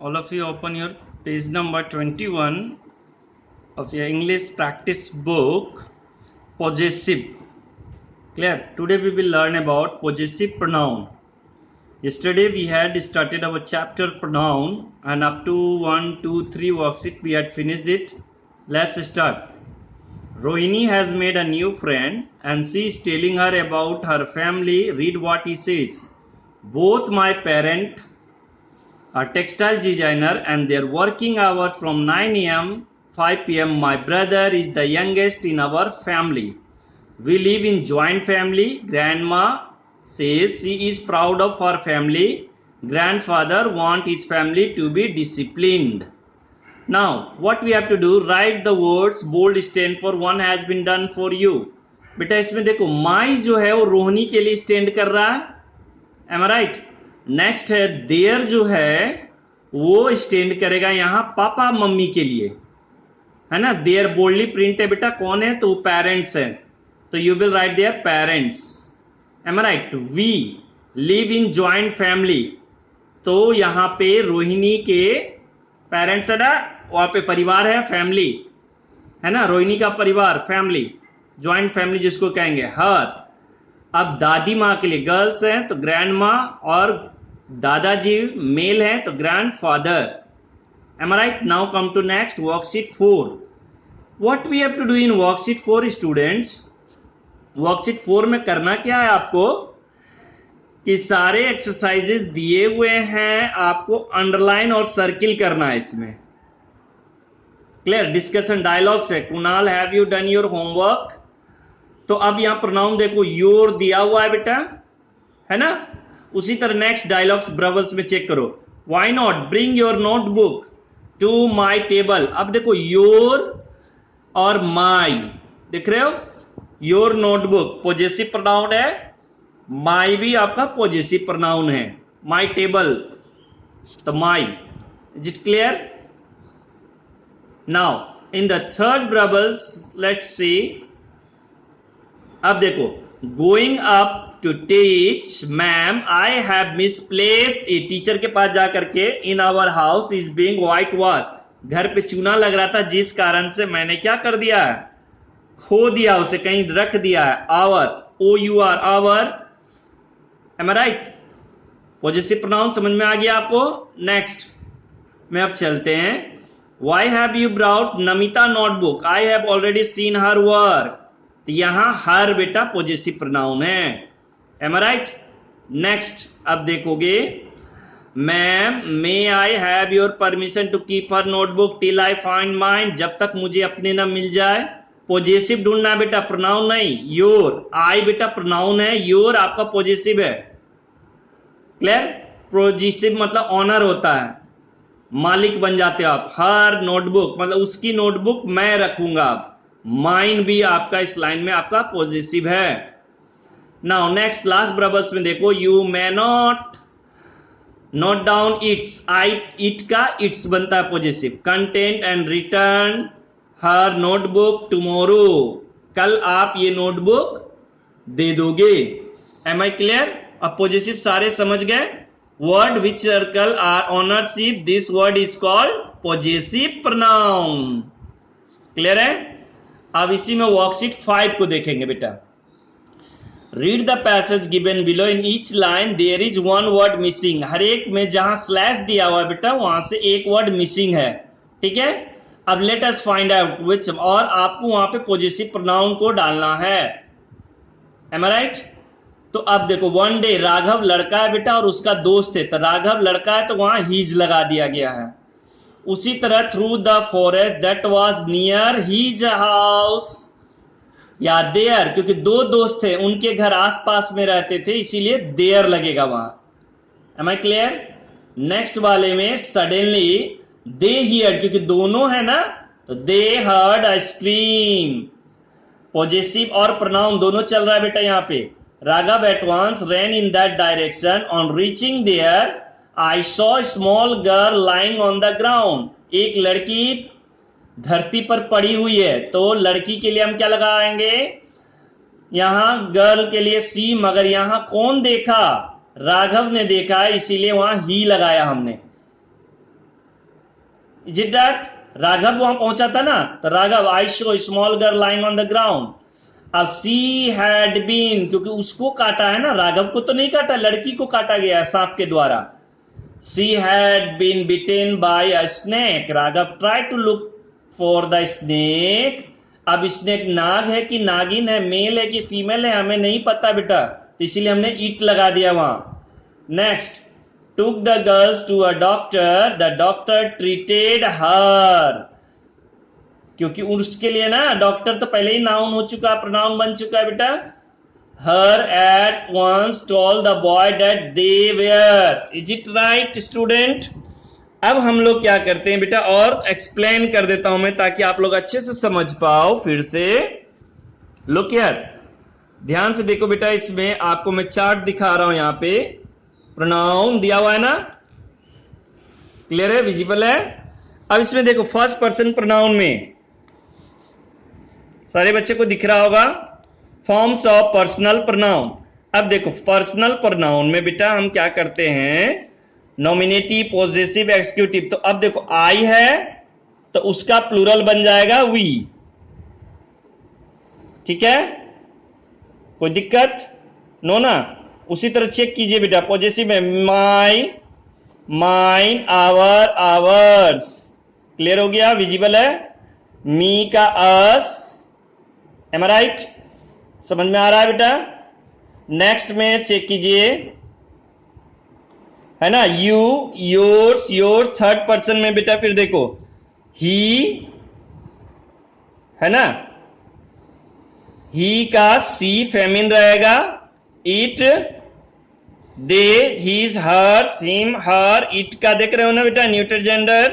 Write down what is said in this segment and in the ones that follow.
All of you open your page number 21 of your English practice book, possessive. Clear? Today we will learn about possessive pronoun. Yesterday we had started our chapter pronoun and up to 1, 2, 3 worksheet we had finished it. Let's start. Rohini has made a new friend and she is telling her about her family. Read what he says. Both my parents are textile designer and their working hours from 9 a.m. 5 p.m. My brother is the youngest in our family. We live in joint family. Grandma says she is proud of her family. Grandfather wants his family to be disciplined. Now, what we have to do, write the words, bold stand for, one has been done for you. बेटा इसमें देखो माई जो है वो रोहिणी के लिए stand कर रहा है, am I right? नेक्स्ट है देयर जो है वो स्टैंड करेगा यहां पापा मम्मी के लिए, है ना. देयर बोल्डली प्रिंट है बेटा, कौन है तो पेरेंट्स है, तो you will write their parents, am I right? We live in joint family, तो यहां पे रोहिणी के पेरेंट्स है ना, वहां पे परिवार है, फैमिली है ना, रोहिणी का परिवार फैमिली, ज्वाइंट फैमिली जिसको कहेंगे. हर अब दादी माँ के लिए गर्ल्स हैं तो ग्रैंड माँ, और दादाजी मेल हैं तो grandfather. Am I right? Now come to next worksheet 4. What we have to do in worksheet 4 students? Worksheet 4 में करना क्या है आपको कि सारे एक्सरसाइजेस दिए हुए हैं, आपको अंडरलाइन और सर्किल करना है इसमें. क्लियर? डिस्कशन डायलॉग्स है. Kunal, have you done your homework? तो अब यहां प्रोनाउन देखो, योर दिया हुआ है बेटा, है ना. उसी तरह नेक्स्ट डायलॉग्स ब्रबल्स में चेक करो. Why not bring your notebook to my table. अब देखो योर और माई देख रहे हो, योर नोटबुक पॉजेसिव प्रोनाउन है, माई भी आपका पॉजेसिव प्रोनाउन है. माई टेबल तो my. Is it clear? Now in the third ब्रबल्स लेट्स सी. अब देखो, going up to teach ma'am I have misplace. ये टीचर के पास जाकर के in our house is being whitewash. घर पे चूना लग रहा था जिस कारण से मैंने क्या कर दिया है, खो दिया, उसे कहीं रख दिया है. Our, O U R, our. Am I right? Possessive pronoun समझ में आ गया आपको. नेक्स्ट में अब चलते हैं. Why have you brought Namita notebook? I have already seen her work. तो यहां हर बेटा पॉजेसिव प्रोनाउन है. Am I right? नेक्स्ट अब देखोगे, ma'am may I have your permission to keep her notebook till I find mine. जब तक मुझे अपने ना मिल जाए. पॉजेसिव ढूंढना बेटा, प्रोनाउन नहीं. योर, आई बेटा प्रोनाउन है, योर आपका पॉजेसिव है. क्लियर? पॉजेसिव मतलब ऑनर होता है, मालिक बन जाते हो आप. हर नोटबुक मतलब उसकी नोटबुक मैं रखूंगा. माइन भी आपका इस लाइन में आपका पॉजेसिव है. नाउ नेक्स्ट लास्ट ब्रबल्स में देखो, you may not note down its. I it का इट्स बनता है possessive. Content and return her notebook tomorrow. कल आप ये नोटबुक दे दोगे. Am I clear? अब पॉजेसिव सारे समझ गए. Word which circle are ownership, this word is called possessive pronoun. Clear है? अब इसी में वर्कशीट 5 को देखेंगे बेटा. Read the passage given below. In each line there is one word missing. हर एक में जहां स्लैश दिया हुआ है बेटा वहां से एक वर्ड मिसिंग है. ठीक है? अब let us find out which, और आपको वहां पे पॉजेसिव प्रोनाउन को डालना है. Am I right? तो अब देखो, वन डे राघव लड़का है बेटा और उसका दोस्त है, तो राघव लड़का है तो वहां हीज लगा दिया गया है. उसी तरह through the forest that was near his house, या देयर, क्योंकि दो दोस्त थे उनके घर आसपास में रहते थे इसीलिए देयर लगेगा वहां. M I clear? नेक्स्ट वाले में सडनली दे हियर्ड, क्योंकि दोनों है ना, तो they heard a scream. Possessive और प्रोनाउन दोनों चल रहा है बेटा यहां पे. Raghav at once ran in that direction. On reaching there, I saw a small girl lying on the ground. एक लड़की धरती पर पड़ी हुई है, तो लड़की के लिए हम क्या लगाएंगे यहां, गर्ल के लिए सी. मगर यहां कौन देखा? राघव ने देखा है, इसीलिए वहां ही लगाया हमने. Is it that? राघव वहां पहुंचा था ना, तो Raghav I show small girl lying on the ground. अब सी हैड बीन, क्योंकि उसको काटा है ना, राघव को तो नहीं काटा, लड़की को काटा गया है सांप के द्वारा। She had been bitten by a snake. Raghav try to look for the snake. अब स्नेक नाग है कि नागिन है, मेल है कि फीमेल है, हमें नहीं पता बेटा, तो इसीलिए हमने इट लगा दिया वहां। Next, took the girls to a doctor, the doctor treated her। क्योंकि उसके लिए ना डॉक्टर तो पहले ही नाउन हो चुका, प्रोनाउन बन चुका है बेटा। her at once told the boy that they were। is it right student? अब हम लोग क्या करते हैं बेटा, और एक्सप्लेन कर देता हूं मैं ताकि आप लोग अच्छे से समझ पाओ। फिर से लुक हियर, ध्यान से देखो बेटा, इसमें आपको मैं चार्ट दिखा रहा हूं, यहां पे प्रोनाउन दिया हुआ है ना, क्लियर है, विजिबल है। अब इसमें देखो फर्स्ट पर्सन प्रोनाउन में सारे बच्चे को दिख रहा होगा, फॉर्म्स ऑफ पर्सनल प्रोनाउन। अब देखो पर्सनल प्रोनाउन में बेटा हम क्या करते हैं, नॉमिनेटिव, पॉजेसिव, एक्सक्यूटिव। तो अब देखो आई है तो उसका प्लूरल बन जाएगा वी, ठीक है, कोई दिक्कत नो ना। उसी तरह चेक कीजिए बेटा, पॉजेसिव में माई, माइन, आवर, आवर्स, क्लियर हो गया, विजिबल है। मी का अस, एम आई राइट, समझ में आ रहा है बेटा। नेक्स्ट में चेक कीजिए, है ना, you, yours, your, third person में बेटा फिर देखो ही, है ना, ही का सी फेमिन रहेगा, it, they, his, hers, him, her, it का देख रहे हो ना बेटा न्यूट्रल जेंडर,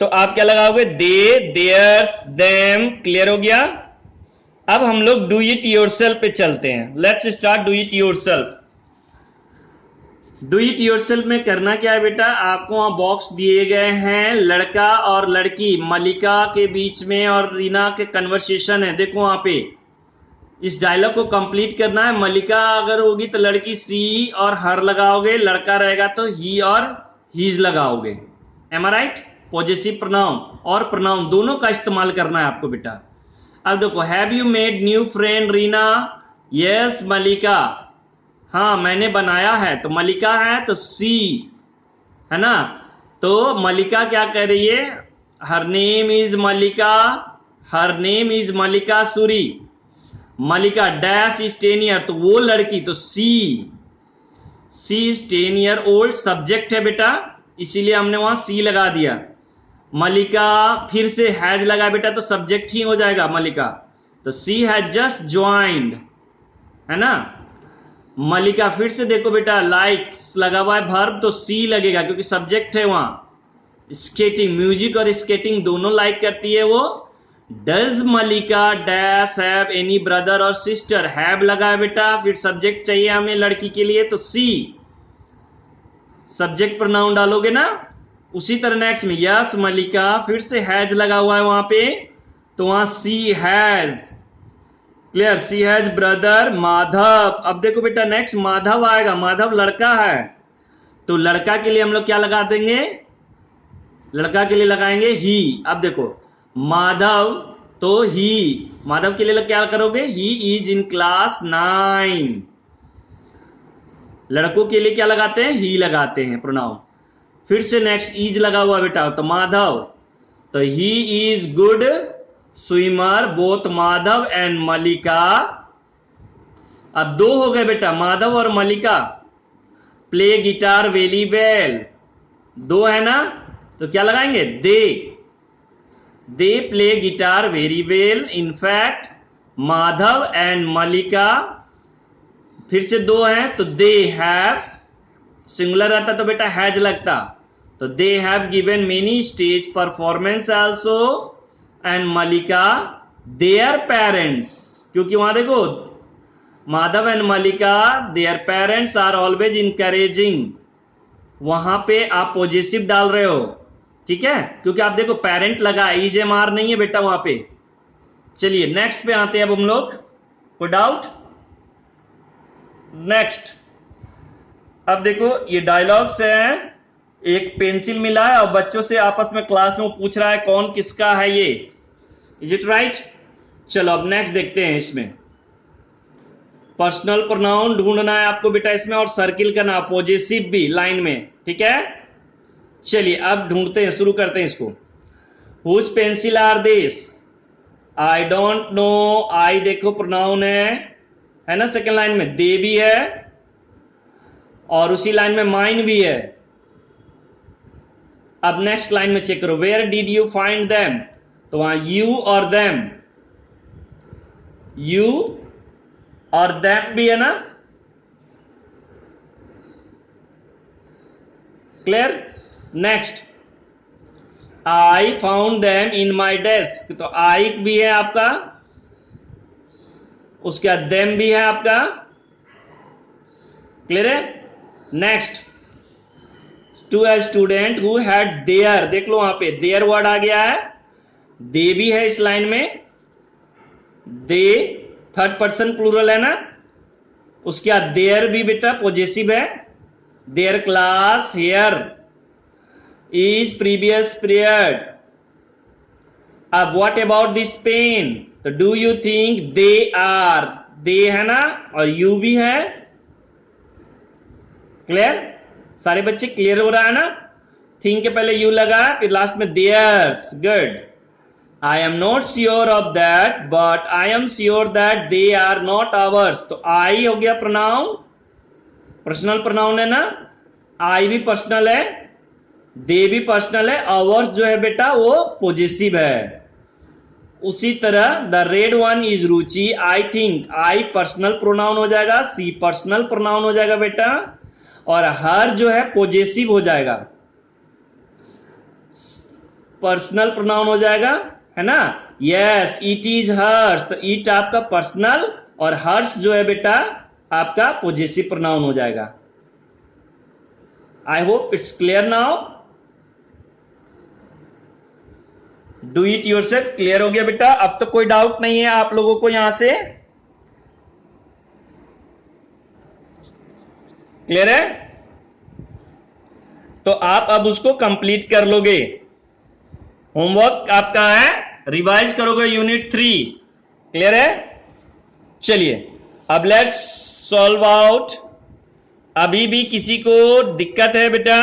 तो आप क्या लगाओगे, दे, देयर्स, देम, क्लियर हो गया। अब हम लोग डू इट योरसेल्फ पे चलते हैं, let's start do it yourself. Do it yourself में करना क्या है बेटा, आपको वहां बॉक्स दिए गए हैं, लड़का और लड़की, मलिका के बीच में और रीना के कन्वर्सेशन है, देखो वहां पे इस डायलॉग को कंप्लीट करना है। मलिका अगर होगी तो लड़की सी और हर लगाओगे, लड़का रहेगा तो ही और हीज लगाओगे, am I right. Possessive pronoun और प्रोनाउन दोनों का इस्तेमाल करना है आपको बेटा। अब देखो, have you made new friend Reena? Yes Malika, हाँ मैंने बनाया है, तो मलिका है तो सी, है ना, तो मलिका क्या कह रही है, her name is Malika, her name is Malika Suri. Malika dash is 10 year, तो वो लड़की, तो she is 10 year old, subject है बेटा, इसीलिए हमने वहां सी लगा दिया। मलिका फिर से हैज लगा बेटा, तो सब्जेक्ट ही हो जाएगा मलिका, तो सी हैज जस्ट ज्वाइंड, है ना। मलिका फिर से देखो बेटा, लाइक लगा हुआ है वर्ब, तो सी लगेगा क्योंकि सब्जेक्ट है वहां। स्केटिंग, म्यूजिक और स्केटिंग दोनों लाइक करती है वो। Does Malika dash have any brother और सिस्टर? हैव लगा है बेटा, फिर सब्जेक्ट चाहिए हमें लड़की के लिए, तो सी सब्जेक्ट प्रोनाउन डालोगे ना। उसी तरह नेक्स्ट में यस मलिका, फिर से हैज लगा हुआ है वहां पे, तो वहां she has, clear, she has brother Madhav. अब देखो बेटा नेक्स्ट माधव आएगा, माधव लड़का है, तो लड़का के लिए हम लोग क्या लगा देंगे, लड़का के लिए लगाएंगे ही। अब देखो माधव, तो ही, माधव के लिए क्या करोगे, ही इज इन क्लास 9। लड़कों के लिए क्या लगाते हैं, ही लगाते हैं प्रोनाउन। फिर से नेक्स्ट इज लगा हुआ बेटा, तो माधव, तो he is good swimmer, both Madhav and Malika. अब दो हो गए बेटा, माधव और Malika. Play guitar very well, दो है ना, तो क्या लगाएंगे, they play guitar very well. In fact Madhav and Malika, फिर से दो हैं, तो दे हैव, सिंगुलर रहता तो बेटा हैज लगता, तो they have given many stage performance also and Malika their parents, क्योंकि वहां देखो Madhav and Malika their parents are always encouraging, वहां पे आप पॉजिटिव डाल रहे हो, ठीक है, क्योंकि आप देखो पेरेंट लगा, EJMR नहीं है बेटा वहां पे। चलिए नेक्स्ट पे आते हैं अब हम लोग, कोई डाउट? नेक्स्ट, अब देखो ये डायलॉग्स हैं, एक पेंसिल मिला है और बच्चों से आपस में क्लास में पूछ रहा है कौन किसका है ये। Is it right? चलो अब नेक्स्ट देखते हैं। इसमें पर्सनल प्रोनाउन ढूंढना है आपको बेटा इसमें, और सर्किल करना, पॉजेसिव भी लाइन में, ठीक है। चलिए अब ढूंढते हैं, शुरू करते हैं इसको। Whose pencil are this? I don't know. I देखो प्रोनाउन है ना, सेकेंड लाइन में दे भी है और उसी लाइन में माइन भी है। अब नेक्स्ट लाइन में चेक करो, where did you find them? तो वहां यू और देम, यू और देम भी है ना, clear. Next, I found them in my desk, तो आई भी है आपका, उसके बाद देम भी है आपका, क्लियर है। Next, to a student who had their, देख लो वहां पे देयर वर्ड आ गया है, दे भी है इस लाइन में, दे थर्ड पर्सन प्लूरल है ना, उसके बाद देयर भी बेटा पॉजेसिव है, their class here is previous period. अब व्हाट अबाउट दिस पेन? तो do you think they are, they है ना और यू भी है, क्लियर। सारे बच्चे क्लियर हो रहा है ना? थिंक के पहले यू लगा, फिर लास्ट में theirs, good. I am not sure of that, but I am sure that they are not ours. तो I हो गया प्रोनाउन, पर्सनल प्रोनाउन है ना, I भी पर्सनल है, they भी पर्सनल है, ours जो है बेटा वो पॉजेसिव है। उसी तरह the red one is Ruchi, I think, I personal pronoun हो जाएगा, C पर्सनल प्रोनाउन हो जाएगा बेटा, और हर जो है पॉजेसिव हो जाएगा, पर्सनल प्रोनाउन हो जाएगा, है ना। यस, इट इज हर्ष, तो इट आपका पर्सनल और हर्ष जो है बेटा आपका पॉजेसिव प्रोनाउन हो जाएगा। I hope it's clear now. Do it yourself, clear हो गया बेटा? अब तो कोई डाउट नहीं है आप लोगों को यहां से, क्लियर है? तो आप अब उसको कंप्लीट कर लोगे। होमवर्क आपका है, रिवाइज करोगे यूनिट 3, क्लियर है? चलिए अब लेट्स सॉल्व आउट। अभी भी किसी को दिक्कत है बेटा?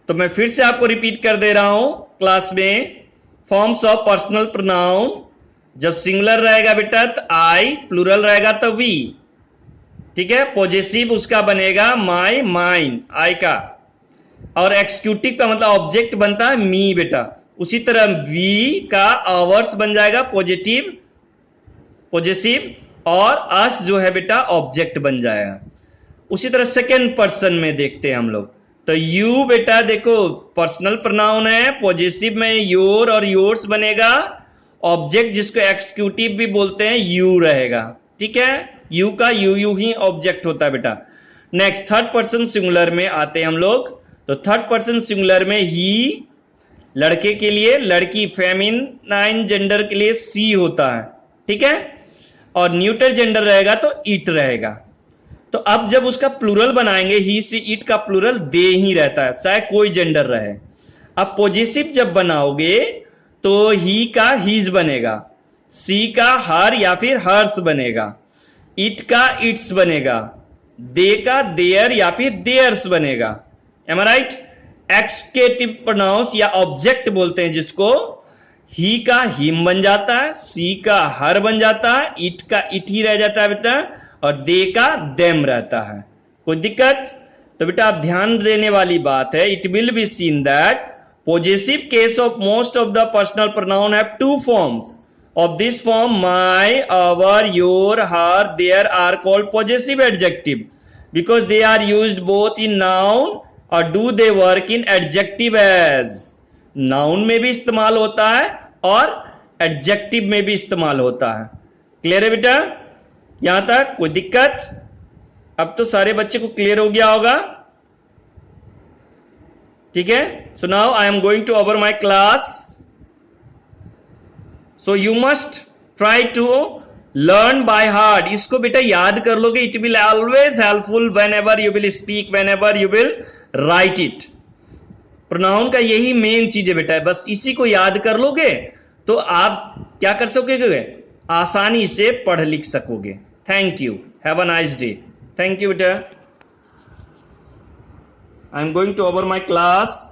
तो मैं फिर से आपको रिपीट कर दे रहा हूं क्लास में। फॉर्म्स ऑफ पर्सनल प्रोनाउन, जब सिंगुलर रहेगा बेटा तो आई, प्लूरल रहेगा तो वी, ठीक है। पॉजेसिव उसका बनेगा माई, माइन, आई का, और एक्सिक्यूटिव का मतलब ऑब्जेक्ट बनता है मी बेटा। उसी तरह वी का आवर्स बन जाएगा पॉजिटिव, पॉजेसिव, और अस जो है बेटा ऑब्जेक्ट बन जाएगा। उसी तरह सेकेंड पर्सन में देखते हैं हम लोग। तो यू बेटा देखो पर्सनल प्रोनाउन है, पॉजेसिव में योर और योर्स बनेगा, ऑब्जेक्ट जिसको एक्सिक्यूटिव भी बोलते हैं यू रहेगा, ठीक है। यू का यू ही ऑब्जेक्ट होता है बेटा। नेक्स्ट थर्ड पर्सन सिंगुलर में आते हैं हम लोग। तो थर्ड पर्सन सिंगुलर में ही लड़के के लिए, लड़की फेमिनाइन जेंडर के लिए सी होता है, ठीक है, और न्यूटर जेंडर रहेगा तो इट रहेगा। तो अब जब उसका प्लूरल बनाएंगे, ही सी इट का प्लूरल दे ही रहता है, चाहे कोई जेंडर रहे। अब पॉजेसिव जब बनाओगे तो ही का हीज बनेगा, सी का हर या फिर हर्स बनेगा, इट का इट्स बनेगा, दे का देयर या फिर देयर्स बनेगा। Am I right? Executive pronounce या ऑब्जेक्ट बोलते हैं जिसको, ही का हिम बन जाता है, सी का हर बन जाता है, इट का इट ही रह जाता है बेटा, और दे का देम रहता है। कोई दिक्कत? तो बेटा आप ध्यान देने वाली बात है, it will be seen that possessive case of most of the personal pronoun have two forms. Of this form, my, our, your, her, their are called possessive adjective because they are used both in noun or do they work in adjective as. Noun में भी इस्तेमाल होता है और adjective में भी इस्तेमाल होता है। क्लियर है बेटा? यहां तक कोई दिक्कत? अब तो सारे बच्चे को क्लियर हो गया होगा, ठीक है। So now I am going to over my class. So you must try to learn by heart, इसको बेटा याद कर लोगे, it will always helpful when ever you will speak, when ever you will right it. Pronoun का यही main चीज है बेटा, बस इसी को याद कर लोगे तो आप क्या कर सकोगे, आसानी से पढ़ लिख सकोगे। Thank you, have a nice day. Thank you बेटा। I am going to over my class.